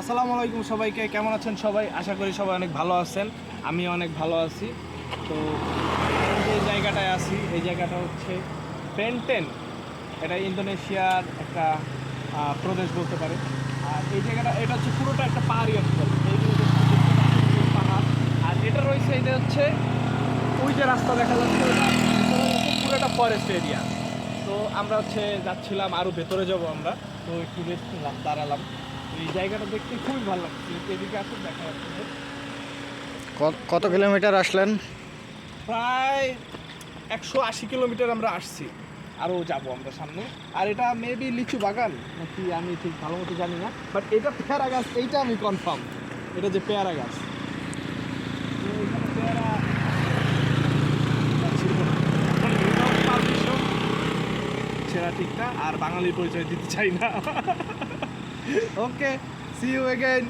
আসসালামু আলাইকুম সবাইকে, কেমন আছেন সবাই? আশা করি সবাই অনেক ভালো আছেন। আমি অনেক ভালো আছি। তো যে জায়গাটায় আছি এই জায়গাটা হচ্ছে বেন্টেন। এটা ইন্দোনেশিয়ার একটা প্রদেশ বলতে পারে। আর এই জায়গাটা এটা হচ্ছে পুরোটা একটা পাহাড়ি অঞ্চল। এইগুলো দেখতে পাচ্ছেন পাহাড়। আর এটা রয়েছে, এটা হচ্ছে ওই যে রাস্তা দেখা যাচ্ছে ওটা পুরোটা ফরেস্ট এরিয়া। তো আমরা হচ্ছে যাচ্ছিলাম, আরও ভেতরে যাব আমরা। তো একটু রেস্ট নিলাম, দাঁড়ালাম। এই জায়গাটা দেখতে খুবই ভালো লাগছে। এদিকে আসুন, দেখা যাচ্ছে যে কত কিলোমিটার আসলেন? প্রায় 180 কিলোমিটার আমরা আসছি। আরও যাব আমরা সামনে। আর এটা মেবি লিচু বাগান নাকি আমি ঠিক ভালো মতো জানি না, বাট এটা পেয়ারা গাছ, এইটা আমি কনফার্ম। এটা যে পেয়ারা গাছ, তো এখানে পেয়ারা ছিল। এখন এটাও পারমিশন ছেঁড়া ঠিক না, আর বাঙালির পরিচয় দিতে চাই না। ওকে, সি ইউ এগেইন।